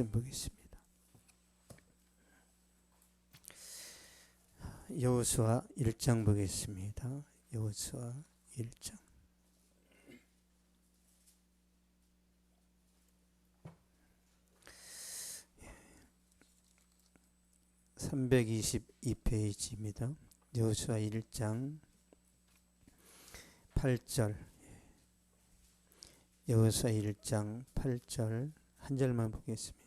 말씀 보겠습니다. 여호수아 1장 보겠습니다. 여호수아 1장. (322페이지입니다) 여호수아 1장 8절. 여호수아 1장 8절 한 절만 보겠습니다.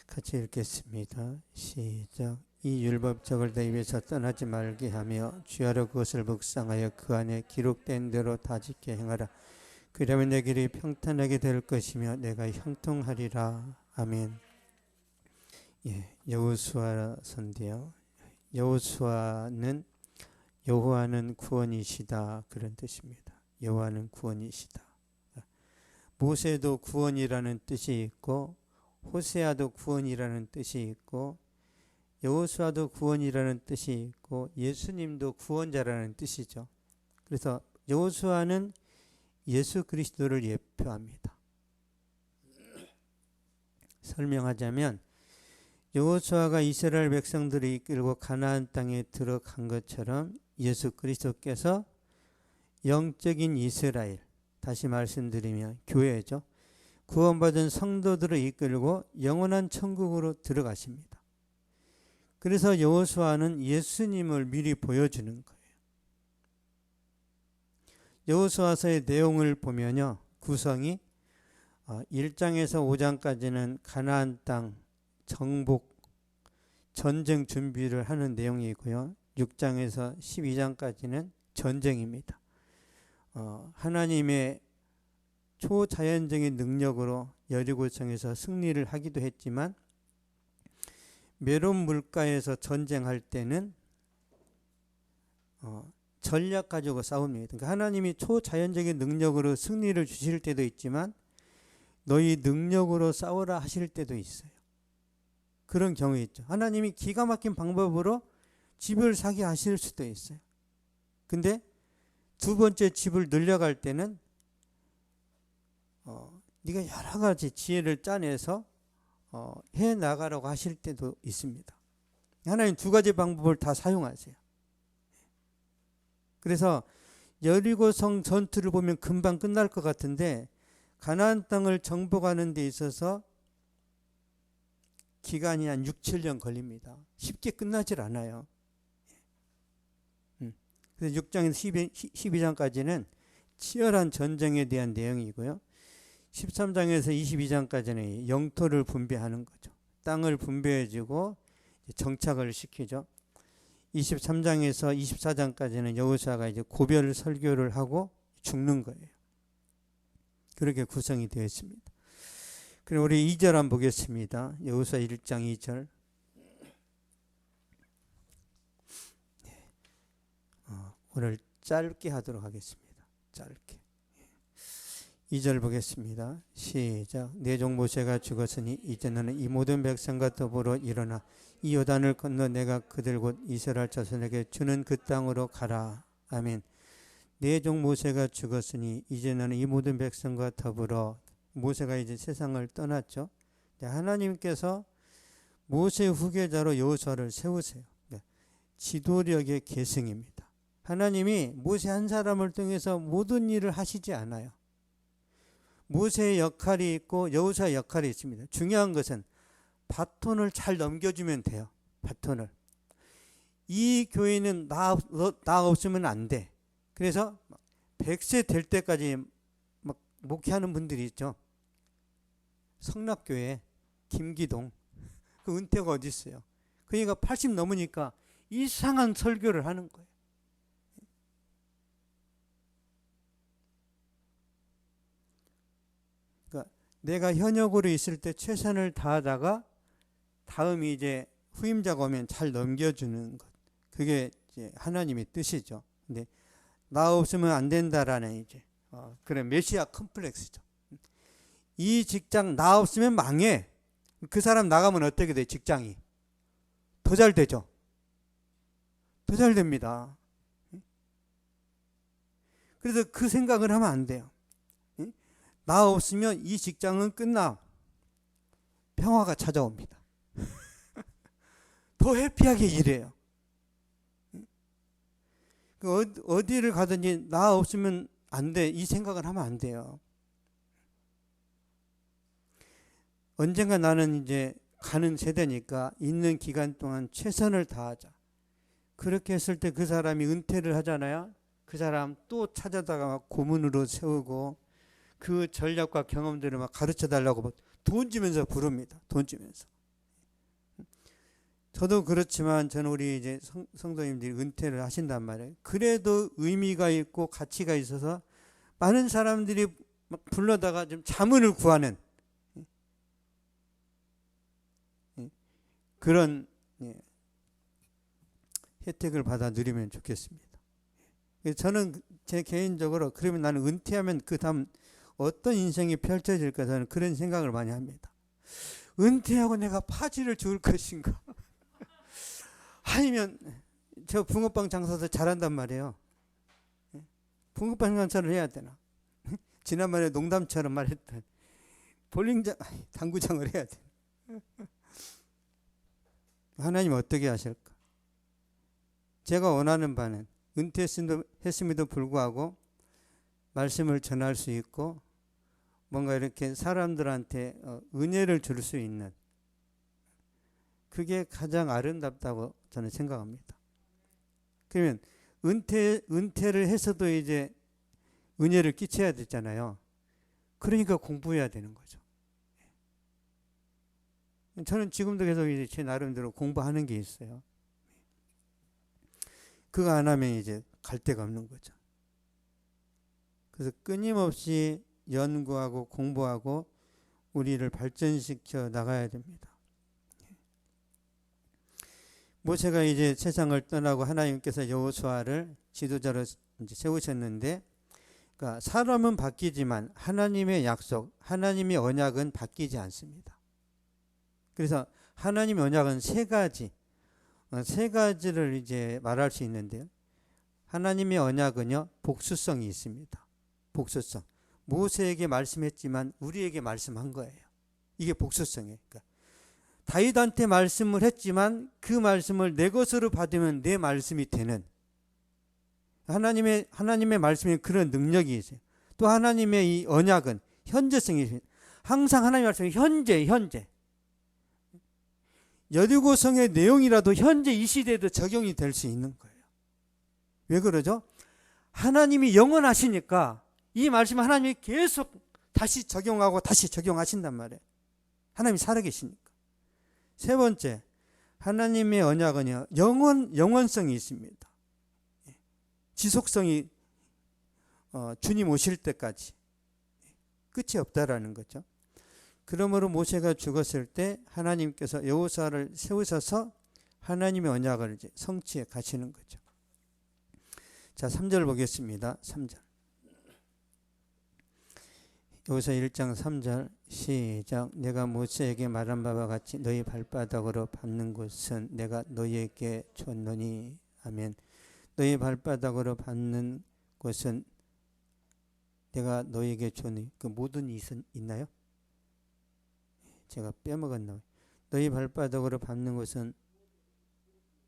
같이 읽겠습니다. 시작. 이 율법책을 내 입에서 떠나지 말게 하며 주야로 그것을 묵상하여 그 안에 기록된 대로 다 지켜 행하라. 그러면 내 길이 평탄하게 될 것이며 내가 형통하리라. 아멘. 여호수아서인데요. 여호수아는 여호와는 구원이시다, 그런 뜻입니다. 여호와는 구원이시다. 모세도 구원이라는 뜻이 있고 호세아도 구원이라는 뜻이 있고 여호수아도 구원이라는 뜻이 있고 예수님도 구원자라는 뜻이죠. 그래서 여호수아는 예수 그리스도를 예표합니다. 설명하자면 여호수아가 이스라엘 백성들을 이끌고 가나안 땅에 들어간 것처럼 예수 그리스도께서 영적인 이스라엘, 다시 말씀드리면 교회죠, 구원받은 성도들을 이끌고 영원한 천국으로 들어가십니다. 그래서 여호수아는 예수님을 미리 보여주는 거예요. 여호수아서의 내용을 보면요, 구성이 1장에서 5장까지는 가나안 땅 정복, 전쟁 준비를 하는 내용이고요. 6장에서 12장까지는 전쟁입니다. 하나님의 초자연적인 능력으로 여리고성에서 승리를 하기도 했지만 메론 물가에서 전쟁할 때는 전략 가지고 싸웁니다. 그러니까 하나님이 초자연적인 능력으로 승리를 주실 때도 있지만 너희 능력으로 싸우라 하실 때도 있어요. 그런 경우 있죠. 하나님이 기가 막힌 방법으로 집을 사게 하실 수도 있어요. 근데 두 번째 집을 늘려갈 때는 네가 여러 가지 지혜를 짜내서 해 나가라고 하실 때도 있습니다. 하나님 두 가지 방법을 다 사용하세요. 그래서 여리고성 전투를 보면 금방 끝날 것 같은데 가나안 땅을 정복하는 데 있어서 기간이 한 6, 7년 걸립니다. 쉽게 끝나질 않아요. 그래서 6장에서 12장까지는 치열한 전쟁에 대한 내용이고요. 13장에서 22장까지는 영토를 분배하는 거죠. 땅을 분배해주고 정착을 시키죠. 23장에서 24장까지는 여호수아가 이제 고별 설교를 하고 죽는 거예요. 그렇게 구성이 되어 있습니다. 그럼 우리 2절 한번 보겠습니다. 여호수아 1장 2절. 오늘 짧게 하도록 하겠습니다. 짧게. 2절 보겠습니다. 시작. 내 종 모세가 죽었으니 이제 너는 이 모든 백성과 더불어 일어나 이 요단을 건너 내가 그들 곧 이스라엘 자손에게 주는 그 땅으로 가라. 아멘. 내 종 모세가 죽었으니 이제 너는 이 모든 백성과 더불어, 모세가 이제 세상을 떠났죠. 하나님께서 모세 후계자로 여호수아를 세우세요. 지도력의 계승입니다. 하나님이 모세 한 사람을 통해서 모든 일을 하시지 않아요. 모세의 역할이 있고 여호수아의 역할이 있습니다. 중요한 것은 바톤을 잘 넘겨주면 돼요. 바톤을. 이 교회는 나 없으면 안 돼. 그래서 100세 될 때까지 막 목회하는 분들이 있죠. 성락교회 김기동, 그 은퇴가 어디 있어요. 그러니까 80 넘으니까 이상한 설교를 하는 거예요. 그러니까 내가 현역으로 있을 때 최선을 다하다가 다음이 이제 후임자가 오면 잘 넘겨주는 것, 그게 이제 하나님의 뜻이죠. 근데 나 없으면 안 된다라는 이제 그런 메시아 컴플렉스죠. 이 직장 나 없으면 망해. 그 사람 나가면 어떻게 돼? 직장이 더 잘 되죠. 더 잘 됩니다. 그래서 그 생각을 하면 안 돼요. 나 없으면 이 직장은 끝나. 평화가 찾아옵니다. 더 해피하게 일해요. 어디를 가든지 나 없으면 안 돼. 이 생각을 하면 안 돼요. 언젠가 나는 이제 가는 세대니까 있는 기간 동안 최선을 다하자. 그렇게 했을 때 그 사람이 은퇴를 하잖아요. 그 사람 또 찾아다가 고문으로 세우고 그 전략과 경험들을 막 가르쳐 달라고 돈 주면서 부릅니다. 돈 주면서. 저도 그렇지만 저는 우리 이제 성도님들이 은퇴를 하신단 말이에요. 그래도 의미가 있고 가치가 있어서 많은 사람들이 막 불러다가 좀 자문을 구하는 그런 혜택을 받아 누리면 좋겠습니다. 저는 제 개인적으로 그러면 나는 은퇴하면 그 다음 어떤 인생이 펼쳐질까 저는 그런 생각을 많이 합니다. 은퇴하고 내가 파지를 주울 것인가? 아니면 저 붕어빵 장사도 잘한단 말이에요. 붕어빵 장사를 해야 되나? 지난번에 농담처럼 말했던 볼링장, 당구장을 해야 돼. 하나님 어떻게 하실까? 제가 원하는 바는 은퇴했음에도 불구하고 말씀을 전할 수 있고 뭔가 이렇게 사람들한테 은혜를 줄 수 있는 그게 가장 아름답다고 저는 생각합니다. 그러면 은퇴를 해서도 이제 은혜를 끼쳐야 되잖아요. 그러니까 공부해야 되는 거죠. 저는 지금도 계속 이제 제 나름대로 공부하는 게 있어요. 그거 안 하면 이제 갈 데가 없는 거죠. 그래서 끊임없이 연구하고 공부하고 우리를 발전시켜 나가야 됩니다. 모세가 이제 세상을 떠나고 하나님께서 여호수아를 지도자로 이제 세우셨는데, 그러니까 사람은 바뀌지만 하나님의 약속, 하나님의 언약은 바뀌지 않습니다. 그래서 하나님의 언약은 세 가지를 이제 말할 수 있는데요. 하나님의 언약은요, 복수성이 있습니다. 복수성. 모세에게 말씀했지만 우리에게 말씀한 거예요. 이게 복수성이에요. 그러니까 다윗한테 말씀을 했지만 그 말씀을 내 것으로 받으면 내 말씀이 되는 하나님의 말씀에 그런 능력이 있어요. 또 하나님의 이 언약은 현재성이 있어요. 항상 하나님의 말씀이 현재. 여리고성의 내용이라도 현재 이 시대에도 적용이 될 수 있는 거예요. 왜 그러죠? 하나님이 영원하시니까 이 말씀을 하나님이 계속 다시 적용하고 다시 적용하신단 말이에요. 하나님이 살아계시니까. 세 번째, 하나님의 언약은요, 영원성이 있습니다. 지속성이 주님 오실 때까지 끝이 없다라는 거죠. 그러므로 모세가 죽었을 때 하나님께서 여호수아를 세우셔서 하나님의 언약을 이제 성취해 가시는 거죠. 자, 3절 보겠습니다. 3절. 여호수아 1장 3절 시작. 내가 모세에게 말한 바와 같이 너희 발바닥으로 밟는 곳은 내가 너희에게 줬노니. 아멘. 너희 발바닥으로 밟는 곳은 내가 너희에게 줬니. 그 모든 이은 있나요? 제가 빼먹었나 봐요. 너희 발바닥으로 밟는 곳은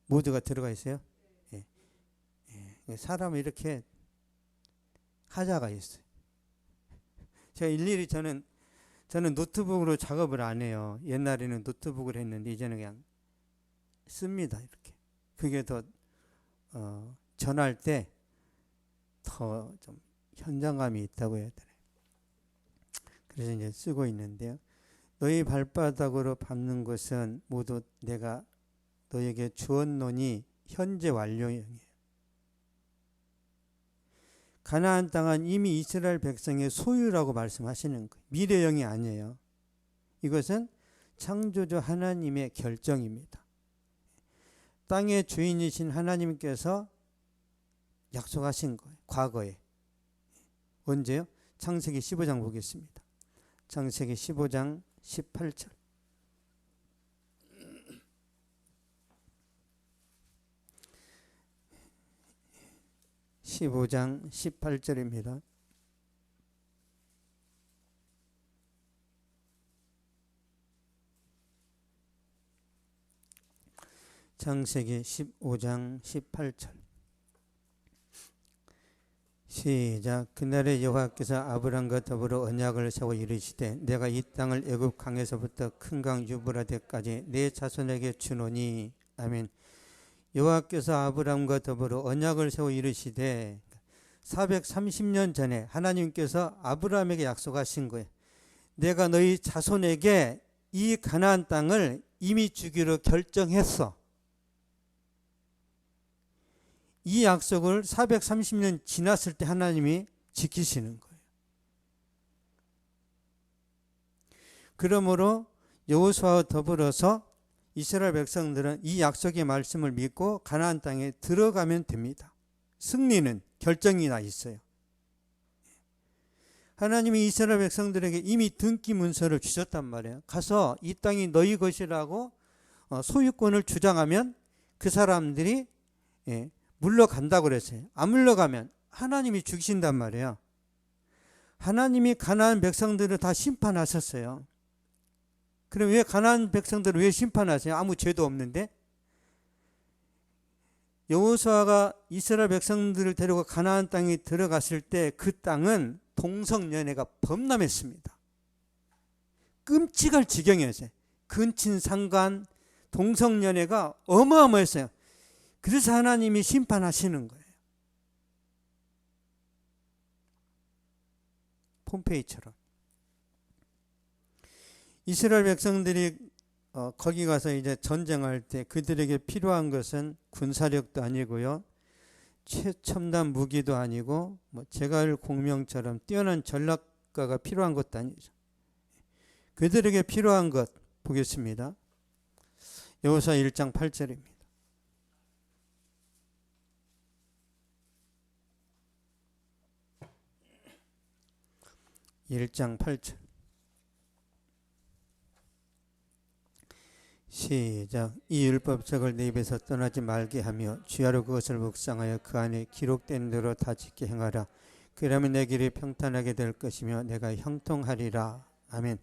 모두가 들어가 있어요? 예. 예. 사람은 이렇게 하자가 있어요. 제가 일일이 저는 노트북으로 작업을 안 해요. 옛날에는 노트북을 했는데 이제는 그냥 씁니다. 이렇게. 그게 더 전할 때 더 좀 현장감이 있다고 해야 되나요? 그래서 이제 쓰고 있는데요. 너희 발바닥으로 밟는 것은 모두 내가 너에게 주었노니 현재 완료형이에요. 가나안 땅은 이미 이스라엘 백성의 소유라고 말씀하시는 거예요. 미래형이 아니에요. 이것은 창조주 하나님의 결정입니다. 땅의 주인이신 하나님께서 약속하신 거예요. 과거에. 언제요? 창세기 15장 보겠습니다. 창세기 15장 18절. 15장 18절입니다. 창세기 15장 18절 시작. 그날에 여호와께서 아브람과 더불어 언약을 세워 이르시되 내가 이 땅을 애굽 강에서부터 큰 강 유브라데까지 내 자손에게 주노니. 아멘. 여호와께서 아브람과 더불어 언약을 세워 이르시되 430년 전에 하나님께서 아브람에게 약속하신 거예요. 내가 너희 자손에게 이 가나안 땅을 이미 주기로 결정했어. 이 약속을 430년 지났을 때 하나님이 지키시는 거예요. 그러므로 여호수아와 더불어서 이스라엘 백성들은 이 약속의 말씀을 믿고 가나안 땅에 들어가면 됩니다. 승리는 결정이 나 있어요. 하나님이 이스라엘 백성들에게 이미 등기 문서를 주셨단 말이에요. 가서 이 땅이 너희 것이라고 소유권을 주장하면 그 사람들이 물러간다고 그랬어요. 안 물러가면 하나님이 죽이신단 말이에요. 하나님이 가나안 백성들을 다 심판하셨어요. 그럼 왜 가나안 백성들을 왜 심판하세요? 아무 죄도 없는데. 여호수아가 이스라엘 백성들을 데리고 가나안 땅에 들어갔을 때 그 땅은 동성연애가 범람했습니다. 끔찍할 지경이었어요. 근친상간 동성연애가 어마어마했어요. 그래서 하나님이 심판하시는 거예요. 폼페이처럼. 이스라엘 백성들이 거기 가서 이제 전쟁할 때 그들에게 필요한 것은 군사력도 아니고요, 최첨단 무기도 아니고 제갈 공명처럼 뛰어난 전략가가 필요한 것도 아니죠. 그들에게 필요한 것 보겠습니다. 여호수아 1장 8절입니다. 1장 8절 시작. 이 율법책을 내 입에서 떠나지 말게 하며 주야로 그것을 묵상하여 그 안에 기록된 대로 다 지켜 행하라. 그리하면 내 길이 평탄하게 될 것이며 내가 형통하리라. 아멘.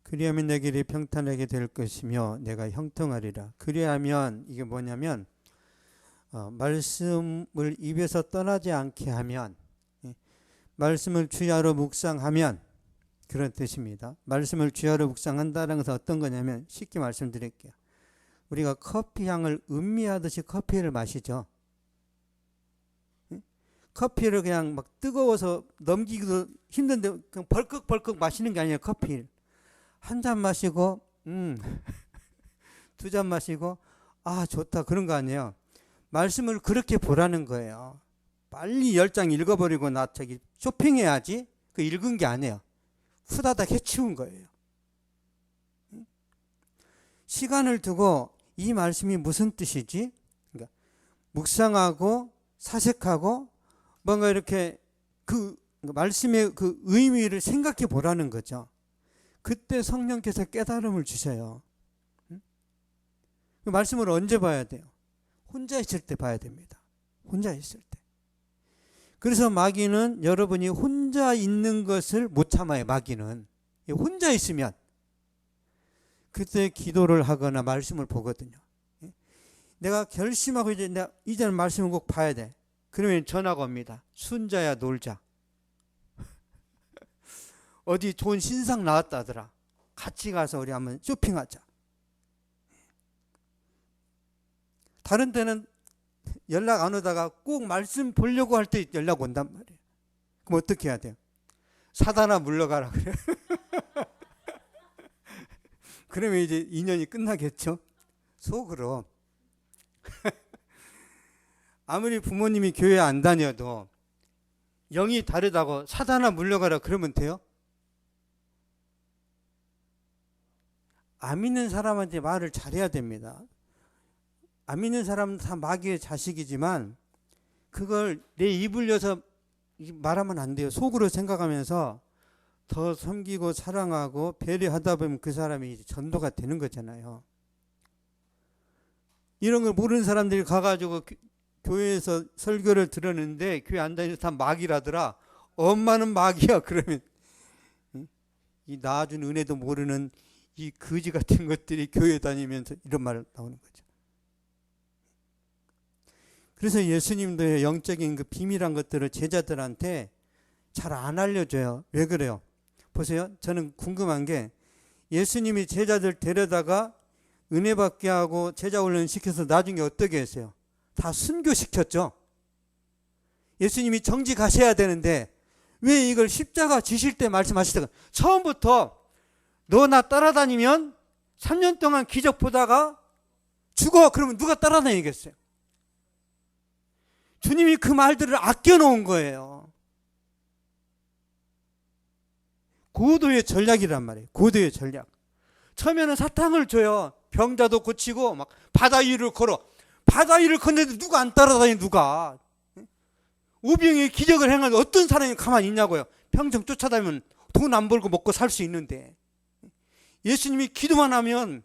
그리하면 내 길이 평탄하게 될 것이며 내가 형통하리라. 그리하면 이게 뭐냐면 말씀을 입에서 떠나지 않게 하면, 말씀을 주야로 묵상하면 그런 뜻입니다. 말씀을 주야로 묵상한다는 것은 어떤 거냐면, 쉽게 말씀드릴게요. 우리가 커피 향을 음미하듯이 커피를 마시죠. 커피를 그냥 막 뜨거워서 넘기기도 힘든데 그냥 벌컥벌컥 마시는 게 아니에요. 커피를 한 잔 마시고 두 잔 마시고 아 좋다 그런 거 아니에요. 말씀을 그렇게 보라는 거예요. 빨리 10장 읽어버리고 나 저기 쇼핑해야지, 그 읽은 게 아니에요. 후다닥 해치운 거예요. 시간을 두고 이 말씀이 무슨 뜻이지? 그러니까 묵상하고 사색하고 뭔가 이렇게 그 말씀의 그 의미를 생각해 보라는 거죠. 그때 성령께서 깨달음을 주셔요. 그 말씀을 언제 봐야 돼요? 혼자 있을 때 봐야 됩니다. 혼자 있을 때. 그래서 마귀는 여러분이 혼자 있는 것을 못 참아요. 마귀는 혼자 있으면 그때 기도를 하거나 말씀을 보거든요. 내가 결심하고 이제는 말씀을 꼭 봐야 돼. 그러면 전화가 옵니다. 순자야 놀자. 어디 좋은 신상 나왔다더라. 같이 가서 우리 한번 쇼핑하자. 다른 때는 연락 안 오다가 꼭 말씀 보려고 할 때 연락 온단 말이에요. 그럼 어떻게 해야 돼요? 사단아 물러가라 그래. 그러면 이제 인연이 끝나겠죠. 속으로. 아무리 부모님이 교회 안 다녀도 영이 다르다고 사단아 물러가라 그러면 돼요? 안 믿는 사람한테 말을 잘해야 됩니다. 안 믿는 사람은 다 마귀의 자식이지만 그걸 내 입을 여서 말하면 안 돼요. 속으로 생각하면서 더 섬기고 사랑하고 배려하다 보면 그 사람이 이제 전도가 되는 거잖아요. 이런 걸 모르는 사람들이 가가지고 교회에서 설교를 들었는데 교회 안 다니면서 다 마귀라더라. 엄마는 마귀야. 그러면 이 나아준 은혜도 모르는 이 거지 같은 것들이 교회 다니면서 이런 말 나오는 거죠. 그래서 예수님도 영적인 그 비밀한 것들을 제자들한테 잘 안 알려줘요. 왜 그래요? 보세요. 저는 궁금한 게 예수님이 제자들 데려다가 은혜 받게 하고 제자 훈련 시켜서 나중에 어떻게 했어요? 다 순교시켰죠. 예수님이 정지 가셔야 되는데 왜 이걸 십자가 지실 때 말씀하시다가 처음부터 너 나 따라다니면 3년 동안 기적 보다가 죽어. 그러면 누가 따라다니겠어요? 주님이 그 말들을 아껴놓은 거예요. 고도의 전략이란 말이에요. 고도의 전략. 처음에는 사탕을 줘요. 병자도 고치고 막 바다 위를 걸어. 바다 위를 걷는데 누가 안 따라다니 누가. 오병이의 기적을 행하는데 어떤 사람이 가만히 있냐고요. 평생 쫓아다니면 돈 안 벌고 먹고 살 수 있는데. 예수님이 기도만 하면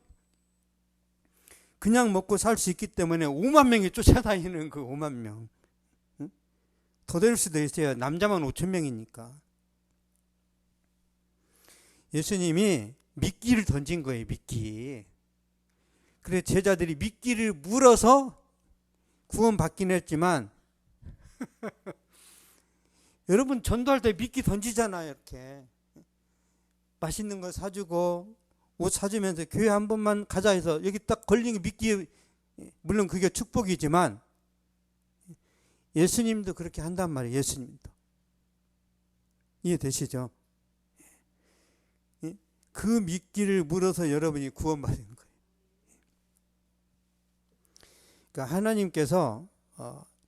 그냥 먹고 살 수 있기 때문에 5만 명이 쫓아다니는 그 5만 명. 더 될 수도 있어요. 남자만 5천 명이니까. 예수님이 미끼를 던진 거예요. 미끼. 그래 제자들이 미끼를 물어서 구원받긴 했지만 여러분 전도할 때 미끼 던지잖아요. 이렇게 맛있는 거 사주고 옷 사주면서 교회 한 번만 가자 해서 여기 딱 걸린 게 미끼. 물론 그게 축복이지만 예수님도 그렇게 한단 말이에요. 예수님도. 이해되시죠? 그 미끼를 물어서 여러분이 구원받은 거예요. 그러니까 하나님께서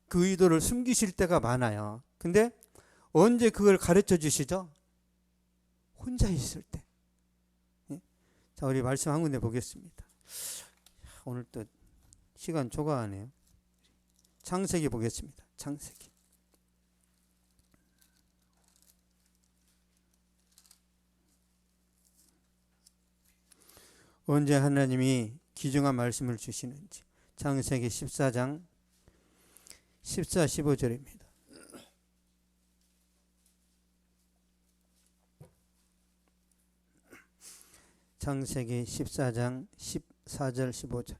그 의도를 숨기실 때가 많아요. 근데 언제 그걸 가르쳐 주시죠? 혼자 있을 때. 자, 우리 말씀 한 군데 보겠습니다. 오늘 또 시간 초과하네요. 창세기 보겠습니다. 창세기. 언제 하나님이 귀중한 말씀을 주시는지. 창세기 14장 14, 15절입니다. 창세기 14장 14절 15절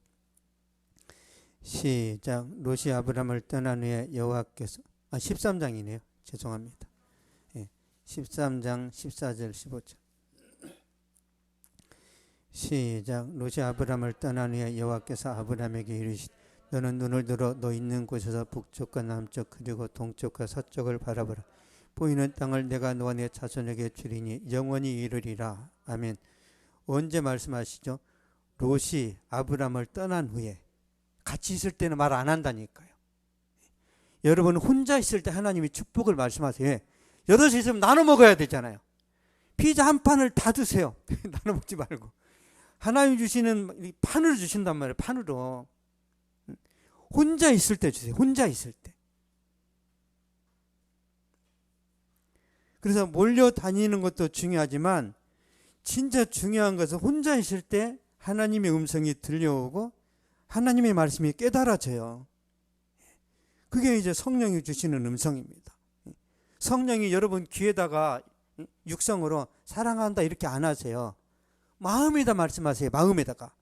시작. 롯이 아브람을 떠난 후에 여호와께서 13장이네요. 죄송합니다. 13장 14절 15절 시작. 롯이 아브람을 떠난 후에 여호와께서 아브람에게 이르시되 너는 눈을 들어 너 있는 곳에서 북쪽과 남쪽 그리고 동쪽과 서쪽을 바라보라. 보이는 땅을 내가 너와 내 자손에게 주리니 영원히 이르리라. 아멘. 언제 말씀하시죠? 롯이 아브람을 떠난 후에. 같이 있을 때는 말 안 한다니까요. 여러분 혼자 있을 때 하나님이 축복을 말씀하세요. 여럿이 있으면 나눠 먹어야 되잖아요. 피자 한 판을 다 드세요. 나눠 먹지 말고. 하나님 주시는 판을 주신단 말이에요. 판으로. 혼자 있을 때 주세요. 혼자 있을 때. 그래서 몰려다니는 것도 중요하지만 진짜 중요한 것은 혼자 있을 때 하나님의 음성이 들려오고 하나님의 말씀이 깨달아져요. 그게 이제 성령이 주시는 음성입니다. 성령이 여러분 귀에다가 육성으로 사랑한다 이렇게 안 하세요. 마음에다 말씀하세요. 마음에다가.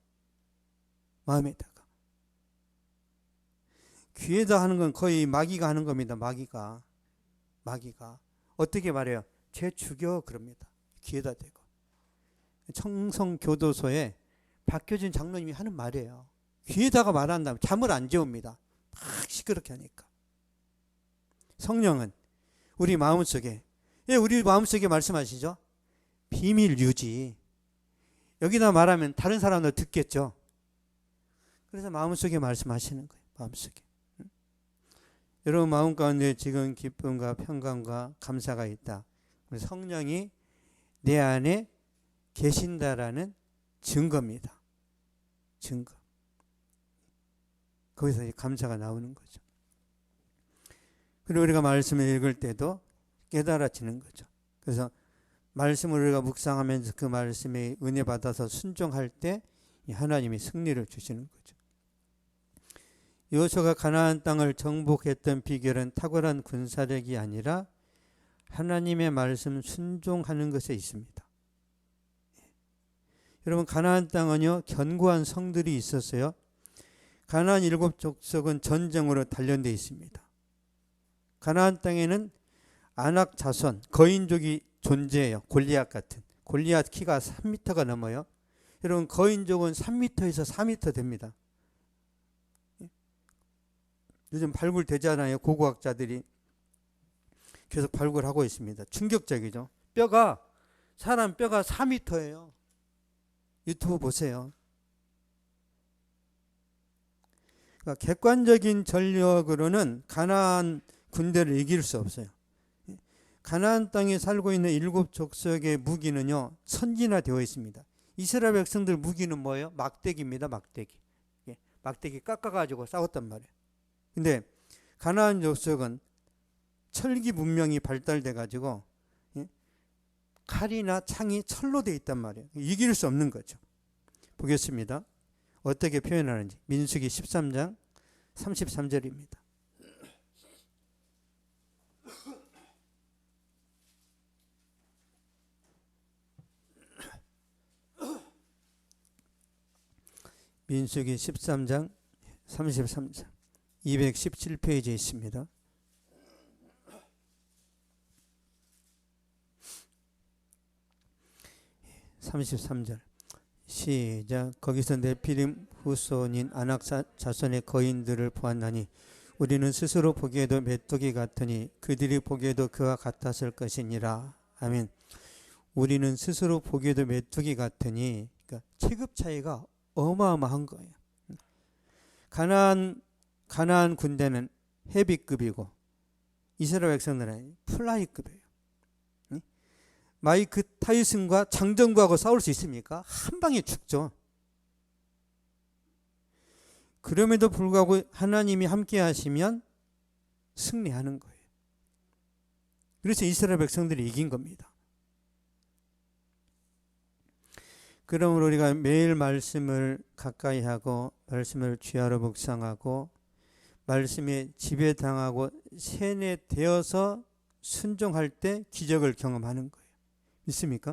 귀에다 하는 건 거의 마귀가 하는 겁니다. 마귀가. 어떻게 말해요? 죄 죽여 그럽니다. 귀에다 대고. 청성교도소에 박효진 장로님이 하는 말이에요. 귀에다가 말한다면 잠을 안 재웁니다. 막 시끄럽게 하니까. 성령은 우리 마음속에, 우리 마음속에 말씀하시죠? 비밀 유지. 여기다 말하면 다른 사람도 듣겠죠. 그래서 마음속에 말씀하시는 거예요. 마음속에. 여러분 마음 가운데 지금 기쁨과 평강과 감사가 있다. 성령이 내 안에 계신다라는 증거입니다. 증거. 거기서 감사가 나오는 거죠. 그리고 우리가 말씀을 읽을 때도 깨달아지는 거죠. 그래서 말씀을 우리가 묵상하면서 그 말씀에 은혜 받아서 순종할 때 하나님이 승리를 주시는 거죠. 여호수아가 가나안 땅을 정복했던 비결은 탁월한 군사력이 아니라 하나님의 말씀 순종하는 것에 있습니다. 여러분 가나안 땅은요 견고한 성들이 있었어요. 가나안 7족속은 전쟁으로 단련되어 있습니다. 가나안 땅에는 아낙 자손, 거인족이 존재해요. 골리앗 같은. 골리앗 키가 3m가 넘어요. 여러분 거인족은 3m에서 4m 됩니다. 요즘 발굴되잖아요. 고고학자들이 계속 발굴하고 있습니다. 충격적이죠. 사람 뼈가 4m예요. 유튜브 보세요. 그러니까 객관적인 전력으로는 가나안 군대를 이길 수 없어요. 가나안 땅에 살고 있는 7족속의 무기는요, 선진화되어 있습니다. 이스라엘 백성들 무기는 뭐예요? 막대기입니다. 막대기. 막대기 깎아가지고 싸웠단 말이에요. 근데 가나안 족속은 철기 문명이 발달돼가지고 칼이나 창이 철로 되어 있단 말이에요. 이길 수 없는 거죠. 보겠습니다. 어떻게 표현하는지. 민수기 13장 33절입니다. 민수기 13장 33절 217페이지에 있습니다. 33절 시작. 거기서 네피림 후손인 아낙 자손의 거인들을 보았나니 우리는 스스로 보기에도 메뚜기 같으니 그들이 보기에도 그와 같았을 것이니라. 아멘. 우리는 스스로 보기에도 메뚜기 같으니, 그러니까 체급 차이가 어마어마한 거예요. 가나안 군대는 헤비급이고 이스라엘 백성들은 플라이급이에요. 마이크 타이슨과 장정구하고 싸울 수 있습니까? 한 방에 죽죠. 그럼에도 불구하고 하나님이 함께 하시면 승리하는 거예요. 그래서 이스라엘 백성들이 이긴 겁니다. 그러므로 우리가 매일 말씀을 가까이 하고 말씀을 귀하로 묵상하고 말씀에 지배당하고 세뇌되어서 순종할 때 기적을 경험하는 거예요. 믿습니까?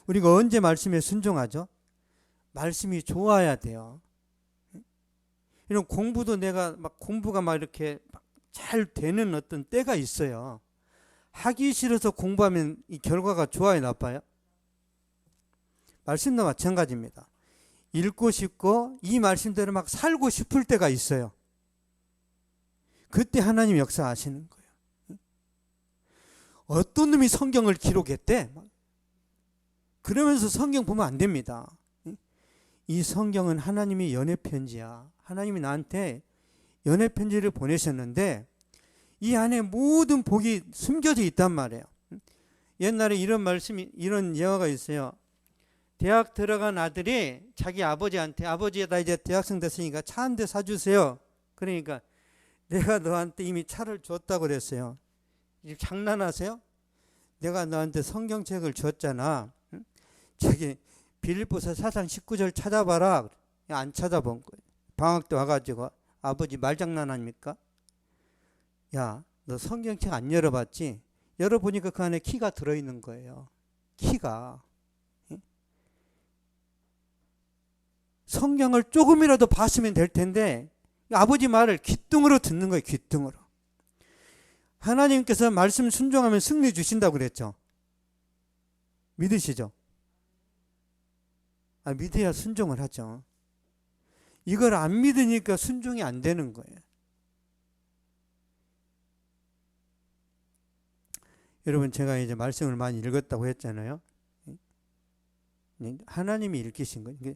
우리가 언제 말씀에 순종하죠? 말씀이 좋아야 돼요. 이런 공부도 내가 공부가 이렇게 잘 되는 어떤 때가 있어요. 하기 싫어서 공부하면 이 결과가 좋아요, 나빠요? 말씀도 마찬가지입니다. 읽고 싶고 이 말씀대로 살고 싶을 때가 있어요. 그때 하나님 역사하시는 거예요. 어떤 놈이 성경을 기록했대? 그러면서 성경 보면 안 됩니다. 이 성경은 하나님의 연애편지야. 하나님이 나한테 연애편지를 보내셨는데 이 안에 모든 복이 숨겨져 있단 말이에요. 옛날에 이런 예화가 있어요. 대학 들어간 아들이 자기 아버지한테, 아버지 나 이제 대학생 됐으니까 차 한 대 사주세요. 그러니까 내가 너한테 이미 차를 줬다고 그랬어요. 장난하세요? 내가 너한테 성경책을 줬잖아. 저기 빌립보서 4장 19절 찾아봐라. 안 찾아본 거예요. 방학 때 와가지고 아버지 말장난합니까? 야, 너 성경책 안 열어봤지? 열어보니까 그 안에 키가 들어있는 거예요. 키가. 성경을 조금이라도 봤으면 될 텐데 아버지 말을 귓등으로 듣는 거예요. 귓등으로. 하나님께서 말씀 순종하면 승리 주신다고 그랬죠. 믿으시죠? 믿어야 순종을 하죠. 이걸 안 믿으니까 순종이 안 되는 거예요. 여러분, 제가 이제 말씀을 많이 읽었다고 했잖아요. 하나님이 읽히신 거예요.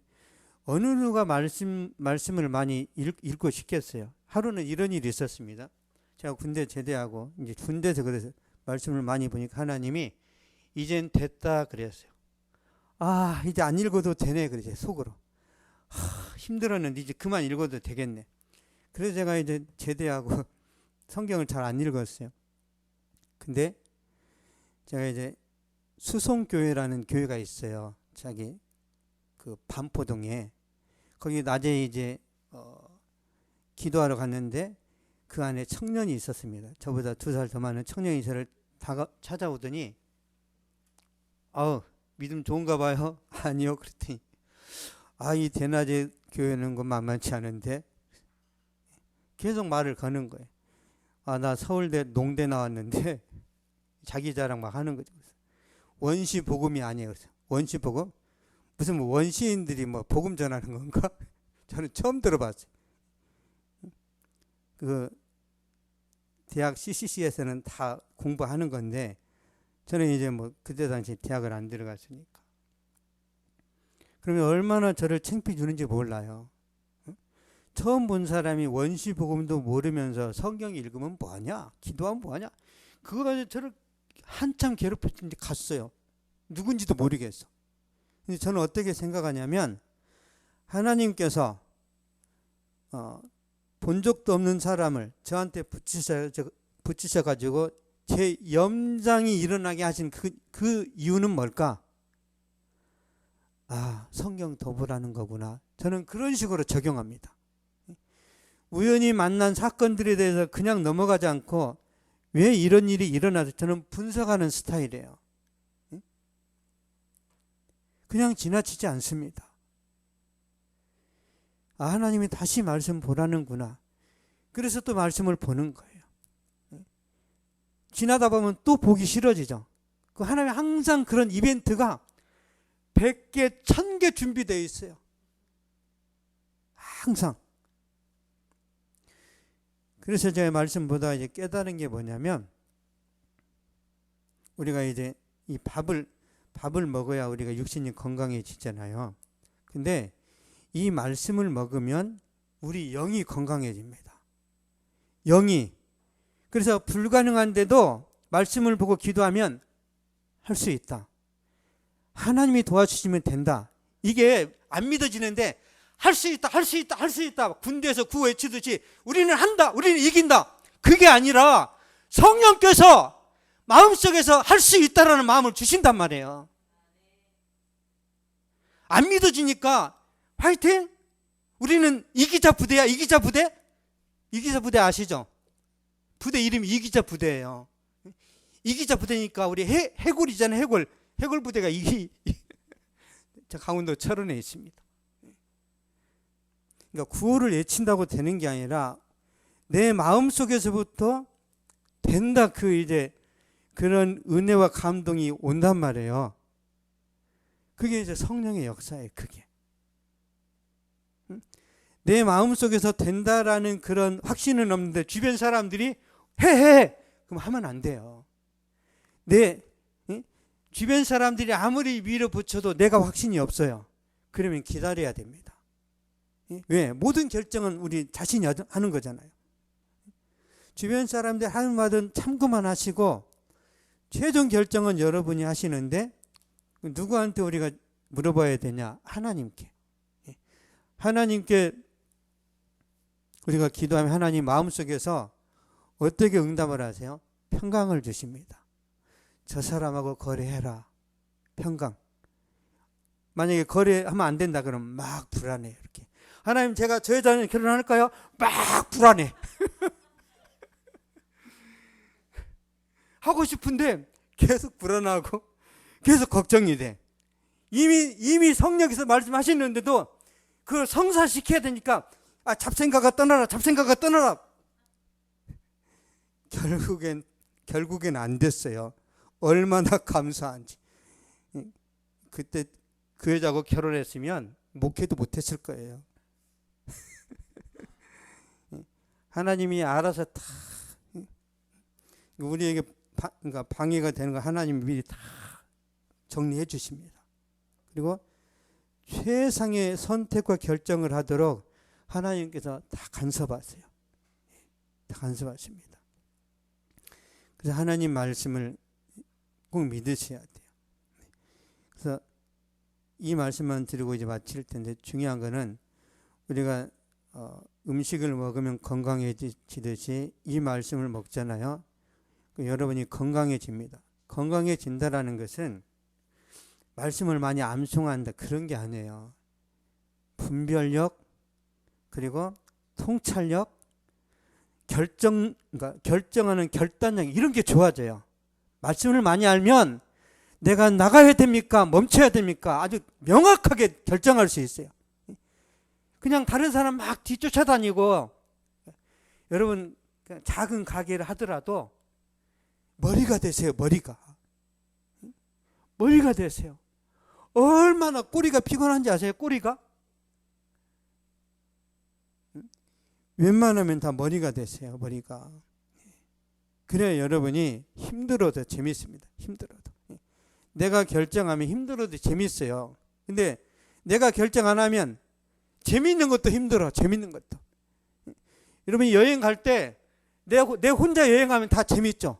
어느 누가 말씀을 많이 읽고 싶겠어요. 하루는 이런 일이 있었습니다. 제가 군대 제대하고 이제 군대에서 그래서 말씀을 많이 보니까 하나님이 이젠 됐다 그랬어요. 이제 안 읽어도 되네 그러지 속으로. 힘들었는데 이제 그만 읽어도 되겠네. 그래서 제가 이제 제대하고 성경을 잘 안 읽었어요. 근데 제가 이제 수송교회라는 교회가 있어요. 자기 그 반포동에. 거기 낮에 이제 기도하러 갔는데 그 안에 청년이 있었습니다. 저보다 2살 더 많은 청년이 저를 찾아오더니 믿음 좋은가 봐요? 아니요. 그랬더니 이 대낮에 교회는 건 만만치 않은데 계속 말을 거는 거예요. 아, 나 서울대 농대 나왔는데 자기 자랑 막 하는 거죠. 원시 복음이 아니에요. 원시 복음? 무슨 뭐 원시인들이 뭐 복음 전하는 건가? 저는 처음 들어봤어요. 그 대학 CCC에서는 다 공부하는 건데 저는 이제 뭐 그때 당시 대학을 안 들어갔으니까. 그러면 얼마나 저를 창피해 주는지 몰라요. 처음 본 사람이 원시 복음도 모르면서 성경 읽으면 뭐하냐? 기도하면 뭐하냐? 그거 가지고 저를 한참 괴롭혔는데 갔어요. 누군지도 모르겠어. 근데 저는 어떻게 생각하냐면 하나님께서 본 적도 없는 사람을 저한테 붙이셔가지고 제 염장이 일어나게 하신 그 이유는 뭘까? 아, 성경 더 보라는 거구나. 저는 그런 식으로 적용합니다. 우연히 만난 사건들에 대해서 그냥 넘어가지 않고 왜 이런 일이 일어나서 저는 분석하는 스타일이에요. 그냥 지나치지 않습니다. 아, 하나님이 다시 말씀 보라는구나. 그래서 또 말씀을 보는 거예요. 지나다 보면 또 보기 싫어지죠. 그 하나님이 항상 그런 이벤트가 100개, 1000개 준비되어 있어요. 항상. 그래서 제가 말씀보다 이제 깨달은 게 뭐냐면 우리가 이제 이 밥을 먹어야 우리가 육신이 건강해지잖아요. 근데 이 말씀을 먹으면 우리 영이 건강해집니다. 영이. 그래서 불가능한데도 말씀을 보고 기도하면 할 수 있다. 하나님이 도와주시면 된다. 이게 안 믿어지는데 할 수 있다, 할 수 있다, 할 수 있다. 군대에서 구호 외치듯이 우리는 한다, 우리는 이긴다. 그게 아니라 성령께서 마음속에서 할 수 있다라는 마음을 주신단 말이에요. 안 믿어지니까 화이팅! 우리는 이기자 부대야. 이기자 부대? 이기자 부대 아시죠? 부대 이름이 이기자 부대예요. 이기자 부대니까 우리 해골이잖아요. 해골 부대가 저 강원도 철원에 있습니다. 그러니까 구호를 외친다고 되는 게 아니라 내 마음 속에서부터 된다. 그런 은혜와 감동이 온단 말이에요. 그게 이제 성령의 역사예요. 그게. 내 마음 속에서 된다라는 그런 확신은 없는데 주변 사람들이 해! 그럼 하면 안 돼요. 주변 사람들이 아무리 밀어붙여도 내가 확신이 없어요. 그러면 기다려야 됩니다. 왜? 모든 결정은 우리 자신이 하는 거잖아요. 주변 사람들 하는 말은 참고만 하시고 최종 결정은 여러분이 하시는데 누구한테 우리가 물어봐야 되냐? 하나님께. 하나님께 우리가 기도하면 하나님 마음속에서 어떻게 응답을 하세요? 평강을 주십니다. 저 사람하고 거래해라. 평강. 만약에 거래하면 안 된다 그러면 막 불안해. 이렇게. 하나님 제가 저 여자는 결혼할까요? 막 불안해. 하고 싶은데 계속 불안하고 계속 걱정이 돼. 이미 성령께서 말씀하시는데도 그걸 성사시켜야 되니까 잡생각아 떠나라. 잡생각아 떠나라. 결국엔 안 됐어요. 얼마나 감사한지. 그때 그 여자하고 결혼했으면 목회도 못했을 거예요. 하나님이 알아서 다 우리에게 그러니까 방해가 되는 거 하나님이 미리 다 정리해 주십니다. 그리고 최상의 선택과 결정을 하도록 하나님께서 다 간섭하세요. 다 간섭하십니다. 그래서 하나님 말씀을 꼭 믿으셔야 돼요. 그래서 이 말씀만 드리고 이제 마칠 텐데 중요한 거는 우리가 음식을 먹으면 건강해지듯이 이 말씀을 먹잖아요. 여러분이 건강해집니다. 건강해진다라는 것은 말씀을 많이 암송한다 그런 게 아니에요. 분별력 그리고 통찰력 그러니까 결정하는 결단력 이런 게 좋아져요. 말씀을 많이 알면 내가 나가야 됩니까? 멈춰야 됩니까? 아주 명확하게 결정할 수 있어요. 그냥 다른 사람 막 뒤쫓아다니고 여러분 작은 가게를 하더라도 머리가 되세요. 머리가 되세요. 얼마나 꼬리가 피곤한지 아세요? 꼬리가? 웬만하면 다 머리가 되세요. 머리가. 그래야 여러분이 힘들어도 재밌습니다. 힘들어도. 내가 결정하면 힘들어도 재밌어요. 근데 내가 결정 안 하면 재밌는 것도 힘들어. 재밌는 것도. 여러분이 여행 갈 때 내 혼자 여행하면 다 재밌죠.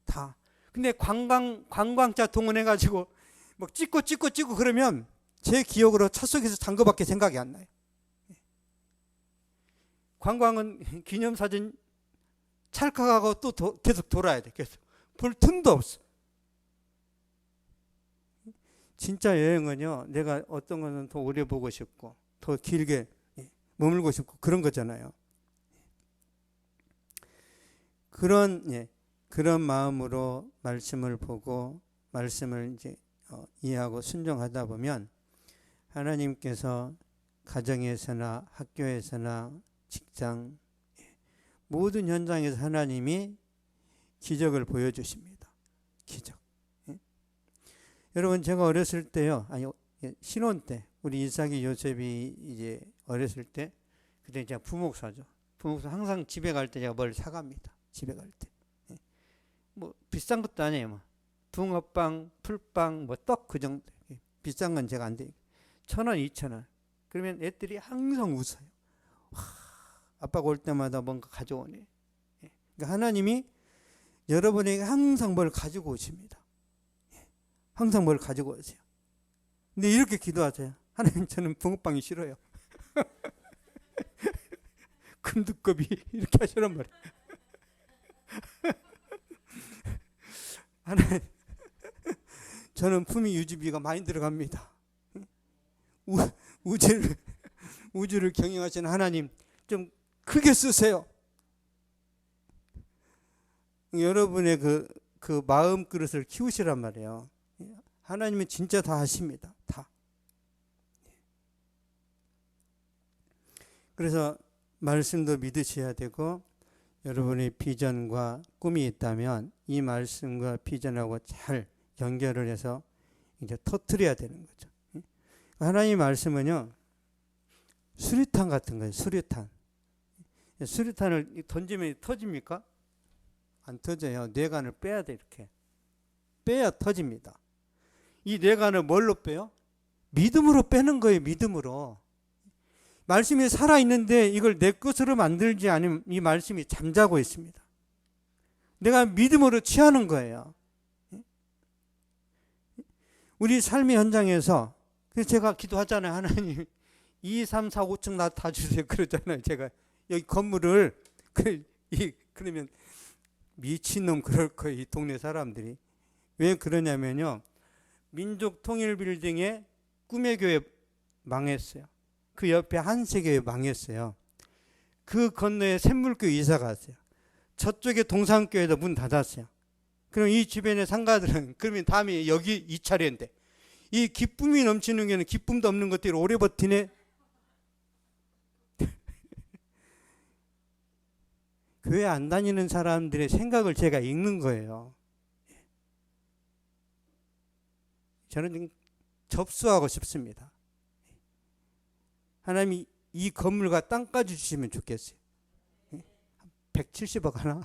다. 근데 관광차 동원해가지고 막 찍고 그러면 제 기억으로 차 속에서 잔 거밖에 생각이 안 나요. 관광은 기념사진 찰칵하고 또 계속 돌아야 돼. 계속. 볼 틈도 없어. 진짜 여행은요, 내가 어떤 거는 더 오래 보고 싶고, 더 길게 머물고 싶고, 그런 거잖아요. 그런 마음으로 말씀을 보고, 말씀을 이제 이해하고 순종하다 보면, 하나님께서 가정에서나 학교에서나 직장, 모든 현장에서 하나님이 기적을 보여주십니다. 기적. 여러분, 제가 어렸을 때요, 신혼 때, 우리 이삭이 요셉이 이제 어렸을 때, 그때 제가 부목사죠. 부목사 항상 집에 갈 때 제가 뭘 사갑니다. 집에 갈 때. 뭐, 비싼 것도 아니에요. 뭐. 붕어빵, 풀빵, 뭐, 떡 그 정도. 비싼 건 제가 안 돼요. 1,000원, 2,000원. 그러면 애들이 항상 웃어요. 와, 아빠가 올 때마다 뭔가 가져오네. 그러니까 하나님이 여러분에게 항상 뭘 가지고 오십니다. 항상 뭘 가지고 오세요. 근데 이렇게 기도하세요. 하나님, 저는 붕어빵이 싫어요. 금두껍이 이렇게 하시란 말이에요. 하나님, 저는 품위 유지비가 많이 들어갑니다. 우주를 경영하시는 하나님, 좀 크게 쓰세요. 여러분의 그 마음 그릇을 키우시란 말이에요. 하나님은 진짜 다 하십니다. 다. 그래서 말씀도 믿으셔야 되고, 여러분의 비전과 꿈이 있다면 이 말씀과 비전하고 잘 연결을 해서 이제 터뜨려야 되는 거죠. 하나님의 말씀은요, 수류탄 같은 거예요. 수류탄. 수류탄을 던지면 터집니까? 안 터져요. 뇌관을 빼야 돼. 이렇게 빼야 터집니다. 이 뇌관을 뭘로 빼요? 믿음으로 빼는 거예요. 믿음으로. 말씀이 살아있는데 이걸 내 것으로 만들지 않으면 이 말씀이 잠자고 있습니다. 내가 믿음으로 취하는 거예요. 우리 삶의 현장에서, 그래서 제가 기도하잖아요. 하나님 2, 3, 4, 5층 나 다 주세요. 그러잖아요. 제가 여기 건물을 그러면 미친놈 그럴 거예요. 이 동네 사람들이. 왜 그러냐면요, 민족통일빌딩에 꿈의 교회 망했어요. 그 옆에 한세교회 망했어요. 그 건너에 샘물교회 이사 갔어요. 저쪽에 동산교회도 문 닫았어요. 그럼 이 주변의 상가들은, 그러면 다음에 여기 이 차례인데, 이 기쁨이 넘치는 게는 기쁨도 없는 것들이 오래 버티네. 교회 안 다니는 사람들의 생각을 제가 읽는 거예요. 저는 접수하고 싶습니다. 하나님이 이 건물과 땅까지 주시면 좋겠어요. 170억 하나?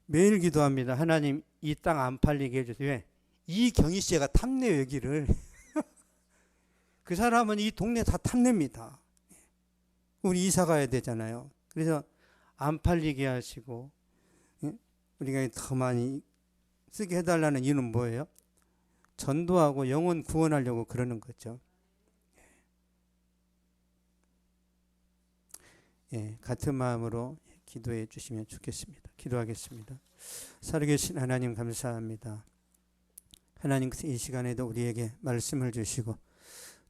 매일 기도합니다. 하나님 이 땅 안 팔리게 해주세요. 왜? 이경희 씨가 탐내요, 여기를. 그 사람은 이 동네 다 탐냅니다. 우리 이사 가야 되잖아요. 그래서 안 팔리게 하시고, 우리가 더 많이 쓰게 해달라는 이유는 뭐예요? 전도하고 영혼 구원하려고 그러는 거죠. 같은 마음으로 기도해 주시면 좋겠습니다. 기도하겠습니다. 살아계신 하나님 감사합니다. 하나님, 이 시간에도 우리에게 말씀을 주시고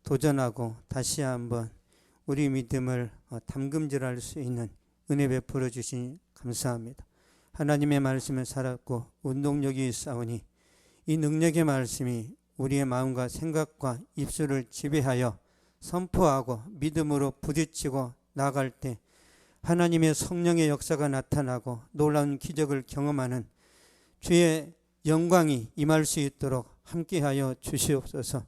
도전하고 다시 한번 우리 믿음을 담금질할 수 있는 은혜 베풀어 주시니 감사합니다. 하나님의 말씀은 살았고 운동력이 있사오니 이 능력의 말씀이 우리의 마음과 생각과 입술을 지배하여 선포하고 믿음으로 부딪히고 나아갈 때 하나님의 성령의 역사가 나타나고 놀라운 기적을 경험하는 주의 영광이 임할 수 있도록 함께하여 주시옵소서.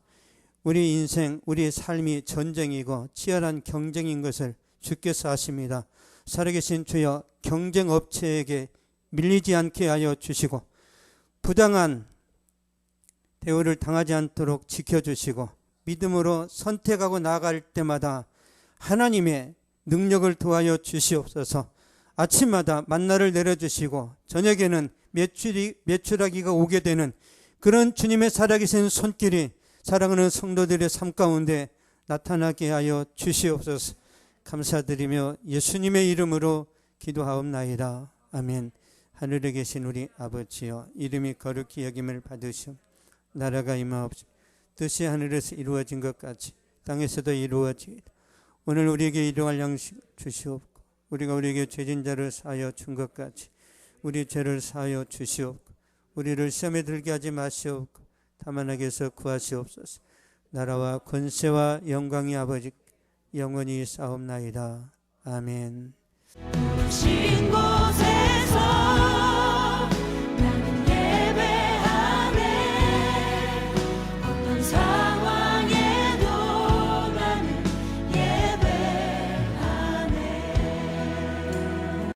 우리 인생, 우리의 삶이 전쟁이고 치열한 경쟁인 것을 주께서 아십니다. 살아계신 주여, 경쟁업체에게 밀리지 않게 하여 주시고 부당한 대우를 당하지 않도록 지켜주시고 믿음으로 선택하고 나아갈 때마다 하나님의 능력을 도하여 주시옵소서. 아침마다 만나를 내려주시고 저녁에는 메추라기가 오게 되는 그런 주님의 살아계신 손길이 사랑하는 성도들의 삶 가운데 나타나게 하여 주시옵소서. 감사드리며 예수님의 이름으로 기도하옵나이다. 아멘. 하늘에 계신 우리 아버지여, 이름이 거룩히 여김을 받으시오. 나라가 임하옵시고 뜻이 하늘에서 이루어진 것 같이 땅에서도 이루어지이다. 오늘 우리에게 일용할 양식을 주시옵고 우리가 우리에게 죄진 자를 사하여 준 것 같이 우리 죄를 사하여 주시옵고 우리를 시험에 들게 하지 마시옵고 다만 악에서 구하시옵소서. 나라와 권세와 영광이 아버지 영원히 싸움나이다. 아멘. 신 곳에